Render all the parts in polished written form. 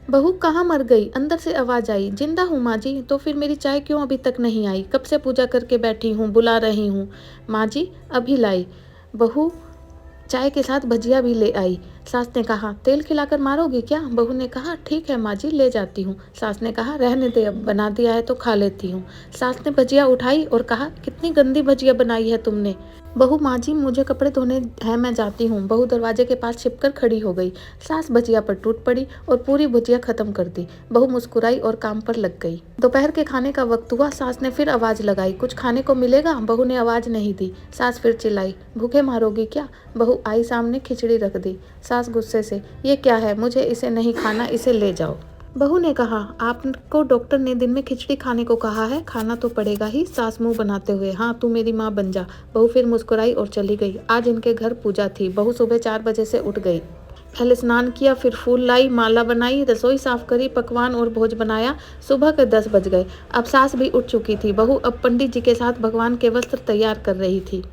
बहू कहाँ मर गई? अंदर से आवाज आई। जिंदा हूँ माँ जी। तो फिर मेरी चाय क्यों अभी तक नहीं आई? कब से पूजा करके बैठी हूँ, बुला रही हूँ। माँ जी अभी लाई। बहू चाय के साथ भजिया भी ले आई। सास ने कहा, तेल खिलाकर मारोगी क्या? बहू ने कहा, ठीक है माँ जी, ले जाती हूँ। सास ने कहा, रहने दे, अब बना दिया है तो खा लेती हूँ। सास ने भजिया उठाई और कहा, कितनी गंदी भजिया बनाई है तुमने। बहू, माँ जी मुझे कपड़े धोने हैं, मैं जाती हूँ। बहू दरवाजे के पास छिपकर खड़ी हो गई। सास भजिया पर टूट पड़ी और पूरी भुजिया खत्म कर दी। बहू मुस्कुराई और काम पर लग गई। दोपहर के खाने का वक्त हुआ। सास ने फिर आवाज लगाई, कुछ खाने को मिलेगा? बहू ने आवाज नहीं दी। सास फिर चिल्लाई, भूखे मारोगी क्या? बहू आई सामने, खिचड़ी रख दी। सास गुस्से से, ये क्या है? मुझे इसे नहीं खाना, इसे ले जाओ। बहू ने कहा, आपको डॉक्टर ने दिन में खिचड़ी खाने को कहा है, खाना तो पड़ेगा ही। सास मुंह बनाते हुए, हाँ तू मेरी माँ बन जा। बहू फिर मुस्कुराई और चली गई। आज इनके घर पूजा थी। बहू सुबह 4 बजे से उठ गई। पहले स्नान किया, फिर फूल लाई, माला बनाई, रसोई साफ करी, पकवान और भोज बनाया। सुबह के 10 बज गए। अब सास भी उठ चुकी थी। बहू अब पंडित जी के साथ भगवान के वस्त्र तैयार कर रही थी।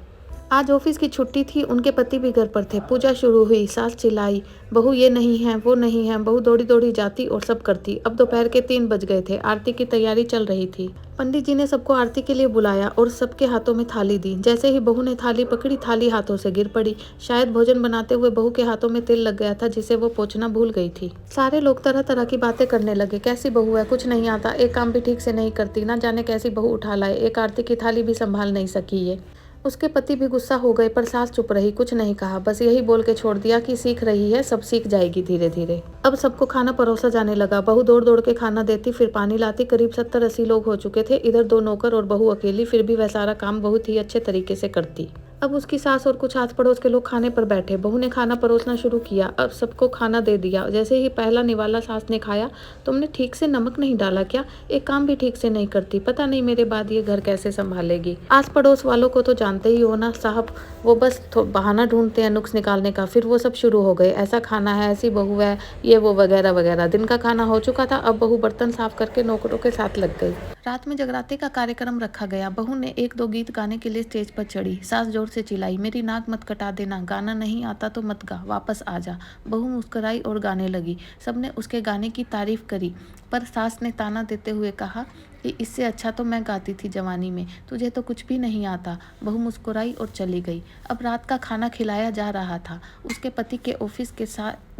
आज ऑफिस की छुट्टी थी। उनके पति भी घर पर थे। पूजा शुरू हुई। सास चिल्लाई, बहू ये नहीं है, वो नहीं है। बहू दौड़ी दौड़ी जाती और सब करती। अब दोपहर के 3 बज गए थे। आरती की तैयारी चल रही थी। पंडित जी ने सबको आरती के लिए बुलाया और सबके हाथों में थाली दी। जैसे ही बहू ने थाली पकड़ी, थाली हाथों से गिर पड़ी। शायद भोजन बनाते हुए बहू के हाथों में तेल लग गया था, जिसे वो पोंछना भूल गई थी। सारे लोग तरह तरह की बातें करने लगे। कैसी बहू है, कुछ नहीं आता, एक काम भी ठीक से नहीं करती, ना जाने कैसी बहू उठा लाए, एक आरती की थाली भी संभाल नहीं सकी ये। उसके पति भी गुस्सा हो गए, पर सास चुप रही, कुछ नहीं कहा, बस यही बोल के छोड़ दिया कि सीख रही है, सब सीख जाएगी धीरे धीरे। अब सबको खाना परोसा जाने लगा। बहू दौड़ दौड़ के खाना देती, फिर पानी लाती। करीब 70-80 लोग हो चुके थे। इधर 2 नौकर और बहू अकेली, फिर भी वह सारा काम बहुत ही अच्छे तरीके से करती। अब उसकी सास और कुछ आस पड़ोस के लोग खाने पर बैठे। बहू ने खाना परोसना शुरू किया। अब सबको खाना दे दिया। जैसे ही पहला निवाला सास ने खाया, तुमने ठीक से नमक नहीं डाला क्या? एक काम भी ठीक से नहीं करती, पता नहीं मेरे बाद ये घर कैसे संभालेगी। आस पड़ोस वालों को तो जानते ही हो ना साहब, वो बस बहाना ढूंढते हैं नुक्स निकालने का। फिर वो सब शुरू हो गए, ऐसा खाना है, ऐसी बहू है, ये वो वगैरह वगैरह। दिन का खाना हो चुका था। अब बहू बर्तन साफ करके नौकरों के साथ लग गई। रात में जगराते का कार्यक्रम रखा गया। बहू ने 1-2 गीत गाने के लिए स्टेज पर चढ़ी। सास जोर से चिल्लाई, मेरी नाक मत कटा देना, गाना नहीं आता तो मत गा, वापस आ जा। बहू मुस्कुराई और गाने लगी। सबने उसके गाने की तारीफ करी, पर सास ने ताना देते हुए कहा कि इससे अच्छा तो मैं गाती थी जवानी में, तुझे तो कुछ भी नहीं आता। बहू मुस्कुराई और चली गई। अब रात का खाना खिलाया जा रहा था। उसके पति के ऑफिस के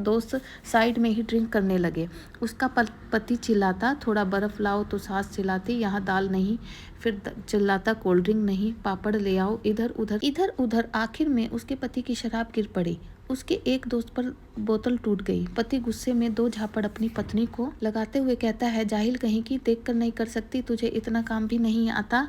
दोस्त साइड में ही ड्रिंक करने लगे। उसका पति चिल्लाता, थोड़ा बर्फ लाओ, तो सास चिल्लाती, यहाँ दाल नहीं। फिर चिल्लाता, कोल्ड ड्रिंक नहीं, पापड़ ले आओ। इधर उधर आखिर में उसके पति की शराब गिर पड़ी। उसके एक दोस्त पर बोतल टूट गई। पति गुस्से में 2 झापड़ अपनी पत्नी को लगाते हुए कहता है, जाहिल कहीं की, देख कर नहीं कर सकती, तुझे इतना काम भी नहीं आता।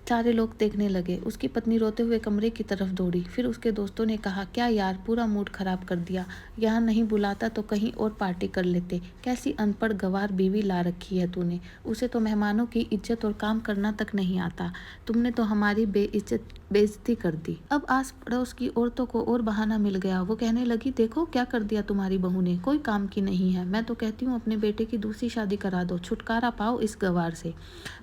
सारे लोग देखने लगे। उसकी पत्नी रोते हुए कमरे की तरफ दौड़ी। फिर उसके दोस्तों ने कहा, क्या यार, पूरा मूड खराब कर दिया। यहाँ नहीं बुलाता तो कहीं और पार्टी कर लेते। कैसी अनपढ़ गंवार बीवी ला रखी है तूने। उसे तो मेहमानों की इज्जत और काम करना तक नहीं आता। तुमने तो हमारी बेइज्जती कर दी। अब आस पड़ोस की औरतों को और बहाना मिल गया। वो कहने लगी, देखो क्या कर दिया तुम्हारी बहू ने, कोई काम की नहीं है। मैं तो कहती हूँ अपने बेटे की दूसरी शादी करा दो, छुटकारा पाओ इस गंवार से।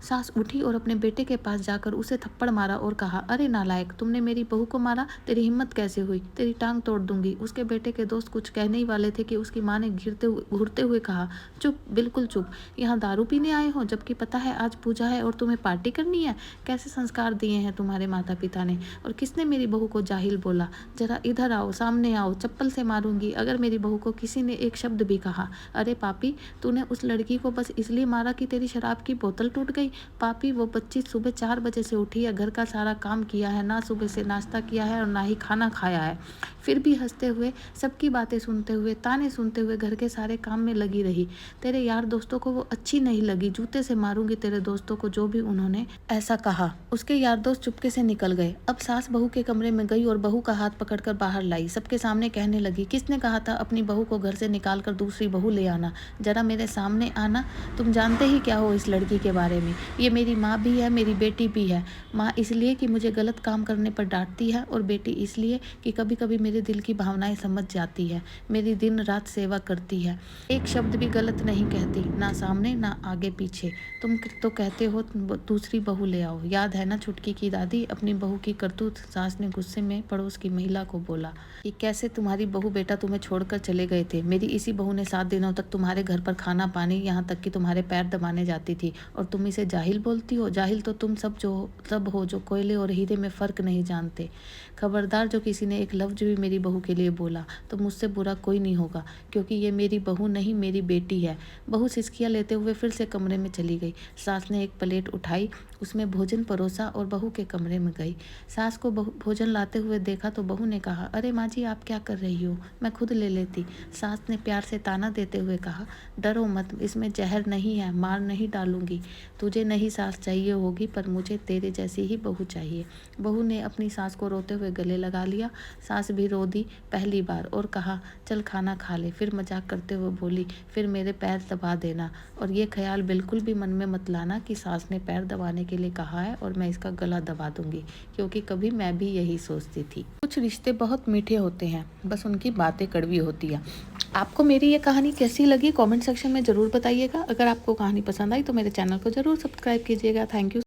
सास उठी और अपने बेटे के पास जाकर उसे थप्पड़ मारा और कहा, अरे नालायक, तुमने मेरी बहू को मारा, तेरी हिम्मत कैसे हुई, तेरी टांग तोड़ दूंगी। उसके बेटे के दोस्त कुछ कहने ही वाले थे कि उसकी माँ ने घूरते हुए कहा, चुप, बिल्कुल चुप। यहाँ दारू पीने आए हो, जबकि पता है आज पूजा है और तुम्हें पार्टी करनी है। कैसे संस्कार दिए हैं तुम्हारे माता पिता ने, और किसने मेरी बहू को जाहिल बोला। जरा इधर आओ, सामने आओ, चप्पल से मारूंगी अगर मेरी बहू को किसी ने एक शब्द भी कहा। अरे पापी, तूने उस लड़की को बस इसलिए मारा कि तेरी शराब की बोतल टूट गई। पापी, वो बच्ची सुबह 4 बजे से उठी है, घर का सारा काम किया है, ना सुबह से नाश्ता किया है और ना ही खाना खाया है। फिर भी हंसते हुए, सबकी बातें सुनते हुए, ताने सुनते हुए घर के सारे काम में लगी रही। तेरे यार दोस्तों को वो अच्छी नहीं लगी। जूते से मारूंगी तेरे दोस्तों को जो भी उन्होंने ऐसा कहा। उसके यार दोस्त चुपके से निकल गए। अब सास बहू के कमरे में गई और बहू का हाथ पकड़कर बाहर लाई। सबके सामने कहने लगी, किसने कहा था अपनी बहू को घर से निकाल कर दूसरी बहू ले आना? जरा मेरे सामने आना। तुम जानते ही क्या हो इस लड़की के बारे में। ये मेरी माँ भी है, मेरी बेटी भी है। माँ इसलिए कि मुझे गलत काम करने पर डांटती है, और बेटी इसलिए कि कभी कभी मेरे मेरे दिल की भावनाएं समझ जाती है, मेरी दिन रात सेवा करती है, एक शब्द भी गलत नहीं कहती, ना सामने ना आगे पीछे। तुम तो कहते हो दूसरी बहू ले आओ। याद है ना छुटकी की दादी, अपनी बहू की करतूत। सास ने गुस्से में पड़ोस की महिला को बोला कि कैसे तुम्हारी बहू बेटा तुम्हें छोड़कर चले गए थे। मेरी इसी बहू ने 7 दिनों तक तुम्हारे घर पर खाना पानी, यहाँ तक कि तुम्हारे पैर दबाने जाती थी, और तुम इसे जाहिल बोलती हो। जाहिल तो तुम सब हो जो कोयले और हीरे में फ़र्क नहीं जानते। खबरदार, जो किसी ने एक लफ्ज़ भी मेरी बहू के लिए बोला तो मुझसे बुरा कोई नहीं होगा, क्योंकि ये मेरी बहू नहीं, मेरी बेटी है। बहू सिसकियाँ लेते हुए फिर से कमरे में चली गई। सास ने एक प्लेट उठाई, उसमें भोजन परोसा और बहू के कमरे में गई। सास को भोजन लाते हुए देखा तो बहू ने कहा, अरे माँ जी, आप क्या कर रही हो, मैं खुद ले लेती। सास ने प्यार से ताना देते हुए कहा, डरो मत, इसमें जहर नहीं है, मार नहीं डालूंगी। तुझे नहीं सास चाहिए होगी, पर मुझे तेरे जैसी ही बहू चाहिए। बहू ने अपनी सास को रोते हुए गले लगा लिया। सास भी रो दी पहली बार और कहा, चल खाना खा ले। फिर मजाक करते हुए बोली, फिर मेरे पैर दबा देना, और ये ख्याल बिल्कुल भी मन में मत लाना कि सास ने पैर दबाने के लिए कहा है और मैं इसका गला दबा दूंगी, क्योंकि कभी मैं भी यही सोचती थी। कुछ रिश्ते बहुत मीठे होते हैं, बस उनकी बातें कड़वी होती है। आपको मेरी ये कहानी कैसी लगी कमेंट सेक्शन में ज़रूर बताइएगा। अगर आपको कहानी पसंद आई तो मेरे चैनल को ज़रूर सब्सक्राइब कीजिएगा। Thank you.